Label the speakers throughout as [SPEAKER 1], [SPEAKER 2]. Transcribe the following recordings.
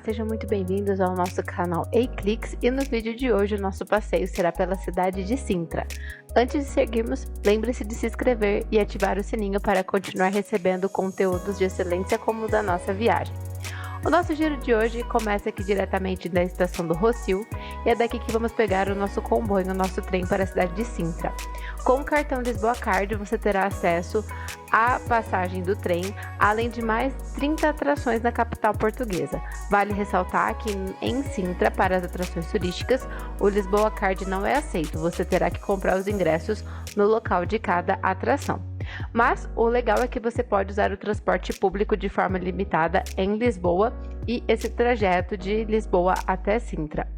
[SPEAKER 1] sejam muito bem-vindos ao nosso canal Eclix e no vídeo de hoje o nosso passeio será pela cidade de Sintra. Antes de seguirmos, lembre-se de se inscrever e ativar o sininho para continuar recebendo conteúdos de excelência como o da nossa viagem. O nosso giro de hoje começa aqui diretamente da estação do Rossio e é daqui que vamos pegar o nosso comboio, o nosso trem para a cidade de Sintra. Com o cartão Lisboa Card você terá acesso à passagem do trem, além de mais 30 atrações na capital portuguesa. Vale ressaltar que em Sintra, para as atrações turísticas, o Lisboa Card não é aceito, você terá que comprar os ingressos no local de cada atração. Mas o legal é que você pode usar o transporte público de forma limitada em Lisboa e esse trajeto de Lisboa até Sintra.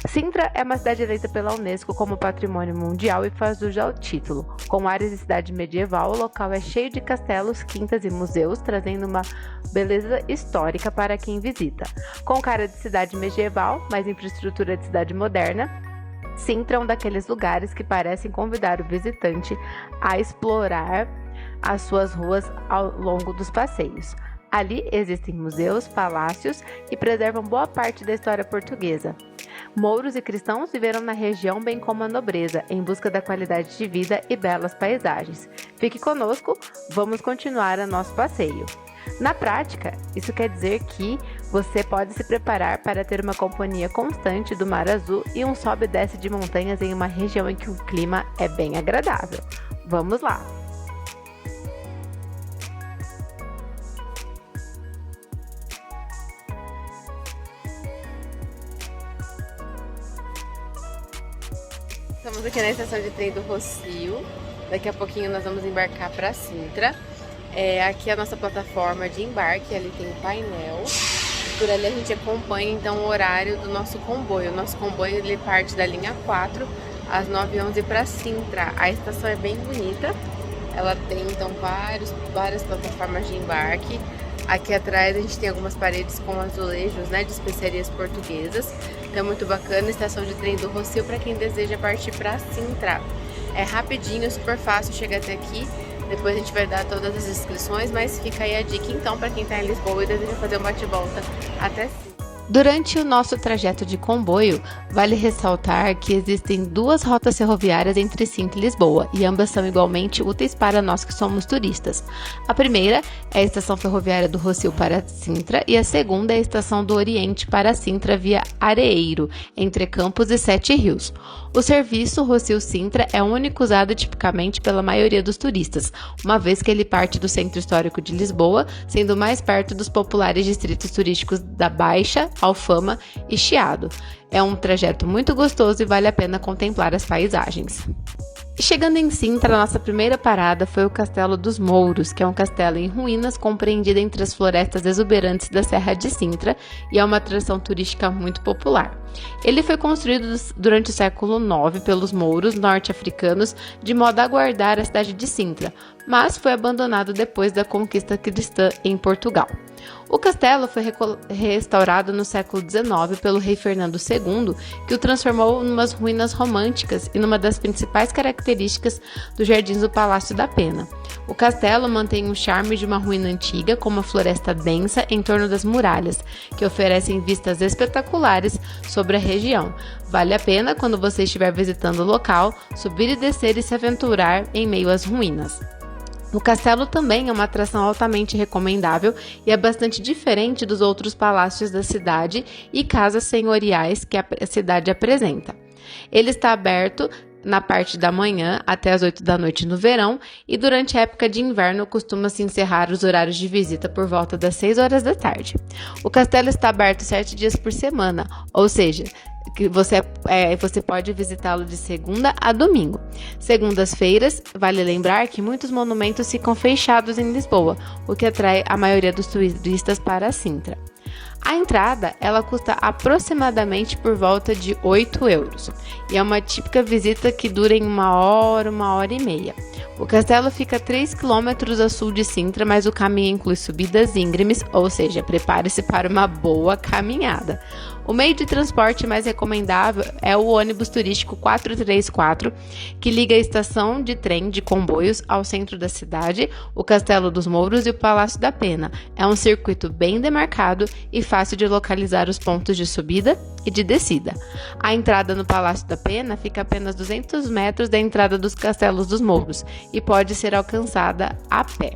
[SPEAKER 1] Sintra é uma cidade eleita pela Unesco como Patrimônio Mundial e faz jus ao título. Com áreas de cidade medieval, o local é cheio de castelos, quintas e museus, trazendo uma beleza histórica para quem visita. Com cara de cidade medieval, mas infraestrutura de cidade moderna, Sintra é um daqueles lugares que parecem convidar o visitante a explorar as suas ruas ao longo dos passeios. Ali existem museus, palácios e preservam boa parte da história portuguesa. Mouros e cristãos viveram na região, bem como a nobreza, em busca da qualidade de vida e belas paisagens. Fique conosco, vamos continuar o nosso passeio. Na prática, isso quer dizer que você pode se preparar para ter uma companhia constante do mar azul e um sobe e desce de montanhas em uma região em que o clima é bem agradável. Vamos lá! Estamos aqui na estação de trem do Rossio. Daqui a pouquinho nós vamos embarcar para Sintra. Aqui é a nossa plataforma de embarque, ali tem um painel. Por ali a gente acompanha então o horário do nosso comboio. O nosso comboio ele parte da linha 4 às 9h11 para Sintra. A estação é bem bonita. Ela tem então várias plataformas de embarque. Aqui atrás a gente tem algumas paredes com azulejos, né, de especiarias portuguesas. Então é muito bacana a estação de trem do Rossio para quem deseja partir para Sintra. É rapidinho, super fácil chegar até aqui. Depois a gente vai dar todas as inscrições, mas fica aí a dica então para quem está em Lisboa e deseja fazer um bate-volta até Sintra. Durante o nosso trajeto de comboio, vale ressaltar que existem duas rotas ferroviárias entre Sintra e Lisboa, e ambas são igualmente úteis para nós que somos turistas. A primeira é a estação ferroviária do Rossio para Sintra, e a segunda é a estação do Oriente para Sintra via Areeiro, entre Campos e Sete Rios. O serviço Rossio-Sintra é o único usado tipicamente pela maioria dos turistas, uma vez que ele parte do centro histórico de Lisboa, sendo mais perto dos populares distritos turísticos da Baixa, Alfama e Chiado. É um trajeto muito gostoso e vale a pena contemplar as paisagens. Chegando em Sintra, a nossa primeira parada foi o Castelo dos Mouros, que é um castelo em ruínas compreendido entre as florestas exuberantes da Serra de Sintra e é uma atração turística muito popular. Ele foi construído durante o século IX pelos mouros norte-africanos de modo a guardar a cidade de Sintra, mas foi abandonado depois da conquista cristã em Portugal. O castelo foi restaurado no século XIX pelo rei Fernando II, que o transformou em umas ruínas românticas e numa das principais características dos jardins do Palácio da Pena. O castelo mantém o charme de uma ruína antiga, com uma floresta densa em torno das muralhas, que oferecem vistas espetaculares sobre a região. Vale a pena, quando você estiver visitando o local, subir e descer e se aventurar em meio às ruínas. O castelo também é uma atração altamente recomendável e é bastante diferente dos outros palácios da cidade e casas senhoriais que a cidade apresenta. Ele está aberto na parte da manhã até as 8 da noite no verão e durante a época de inverno costuma-se encerrar os horários de visita por volta das 6 horas da tarde. O castelo está aberto 7 dias por semana, ou seja, que você pode visitá-lo de segunda a domingo. Segundas-feiras, vale lembrar que muitos monumentos ficam fechados em Lisboa, o que atrai a maioria dos turistas para Sintra. A entrada, ela custa aproximadamente por volta de 8 euros e é uma típica visita que dura em 1 hora e meia. O castelo fica a 3 km a sul de Sintra, mas o caminho inclui subidas íngremes, ou seja, prepare-se para uma boa caminhada. O meio de transporte mais recomendável é o ônibus turístico 434, que liga a estação de trem de comboios ao centro da cidade, o Castelo dos Mouros e o Palácio da Pena. É um circuito bem demarcado e fácil de localizar os pontos de subida e de descida. A entrada no Palácio da Pena fica a apenas 200 metros da entrada dos Castelos dos Mouros e pode ser alcançada a pé.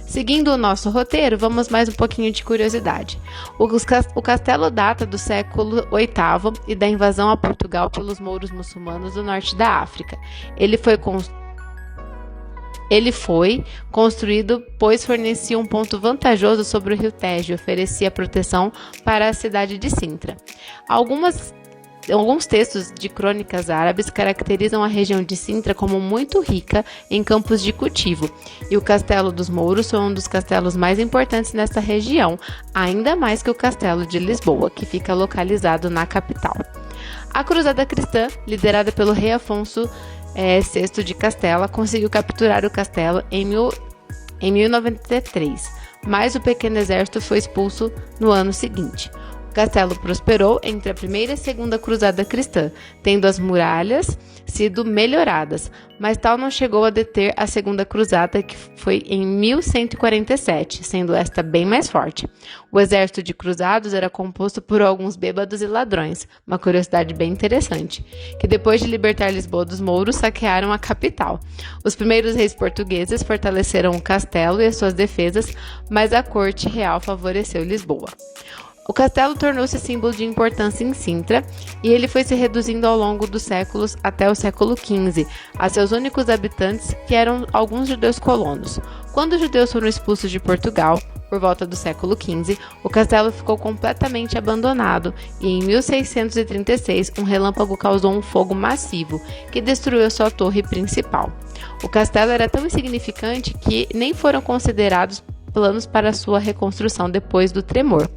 [SPEAKER 1] Seguindo o nosso roteiro, vamos mais um pouquinho de curiosidade. O castelo data do século VIII e da invasão a Portugal pelos mouros muçulmanos do norte da África. Ele foi construído pois fornecia um ponto vantajoso sobre o rio Tejo e oferecia proteção para a cidade de Sintra. Alguns textos de crônicas árabes caracterizam a região de Sintra como muito rica em campos de cultivo, e o Castelo dos Mouros foi um dos castelos mais importantes nesta região, ainda mais que o Castelo de Lisboa, que fica localizado na capital. A Cruzada Cristã, liderada pelo rei Afonso VI de Castela, conseguiu capturar o castelo em 1093, mas o pequeno exército foi expulso no ano seguinte. O castelo prosperou entre a primeira e a segunda cruzada cristã, tendo as muralhas sido melhoradas, mas tal não chegou a deter a segunda cruzada, que foi em 1147, sendo esta bem mais forte. O exército de cruzados era composto por alguns bêbados e ladrões, uma curiosidade bem interessante, que depois de libertar Lisboa dos mouros, saquearam a capital. Os primeiros reis portugueses fortaleceram o castelo e as suas defesas, mas a corte real favoreceu Lisboa. O castelo tornou-se símbolo de importância em Sintra e ele foi se reduzindo ao longo dos séculos até o século XV, a seus únicos habitantes, que eram alguns judeus colonos. Quando os judeus foram expulsos de Portugal, por volta do século XV, o castelo ficou completamente abandonado e em 1636 um relâmpago causou um fogo massivo que destruiu sua torre principal. O castelo era tão insignificante que nem foram considerados planos para sua reconstrução depois do tremor.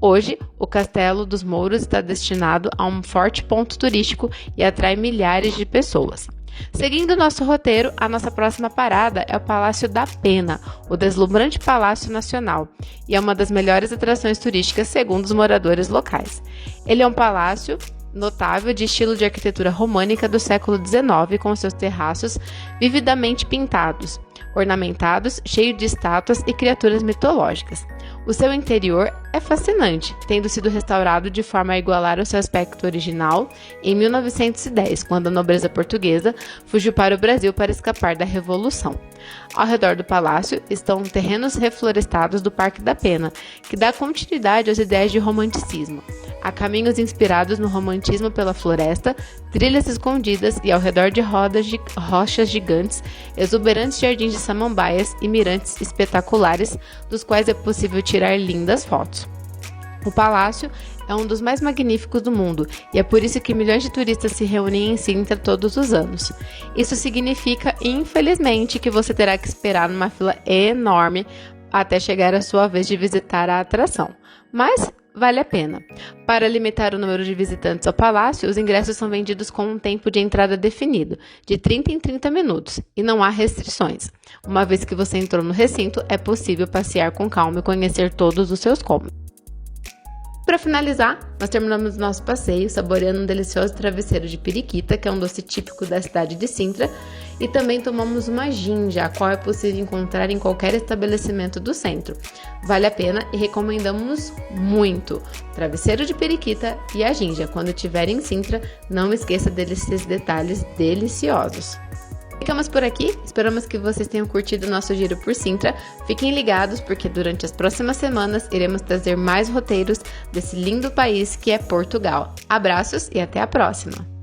[SPEAKER 1] Hoje, o Castelo dos Mouros está destinado a um forte ponto turístico e atrai milhares de pessoas. Seguindo nosso roteiro, a nossa próxima parada é o Palácio da Pena, o deslumbrante Palácio Nacional, e é uma das melhores atrações turísticas segundo os moradores locais. Ele é um palácio notável de estilo de arquitetura românica do século XIX, com seus terraços vividamente pintados, ornamentados, cheio de estátuas e criaturas mitológicas. O seu interior é fascinante, tendo sido restaurado de forma a igualar o seu aspecto original em 1910, quando a nobreza portuguesa fugiu para o Brasil para escapar da Revolução. Ao redor do palácio estão terrenos reflorestados do Parque da Pena, que dá continuidade às ideias de romanticismo. Há caminhos inspirados no romantismo pela floresta, trilhas escondidas e ao redor de rochas gigantes, exuberantes jardins de samambaias e mirantes espetaculares, dos quais é possível tirar lindas fotos. O palácio é um dos mais magníficos do mundo e é por isso que milhões de turistas se reúnem em Sintra todos os anos. Isso significa, infelizmente, que você terá que esperar numa fila enorme até chegar a sua vez de visitar a atração. Mas vale a pena. Para limitar o número de visitantes ao palácio, os ingressos são vendidos com um tempo de entrada definido, de 30 em 30 minutos, e não há restrições. Uma vez que você entrou no recinto, é possível passear com calma e conhecer todos os seus cômodos. Para finalizar, nós terminamos nosso passeio saboreando um delicioso travesseiro de periquita, que é um doce típico da cidade de Sintra, e também tomamos uma ginja, a qual é possível encontrar em qualquer estabelecimento do centro. Vale a pena e recomendamos muito o travesseiro de periquita e a ginja. Quando estiver em Sintra, não esqueça desses detalhes deliciosos. Ficamos por aqui, esperamos que vocês tenham curtido o nosso giro por Sintra. Fiquem ligados porque durante as próximas semanas iremos trazer mais roteiros desse lindo país que é Portugal. Abraços e até a próxima!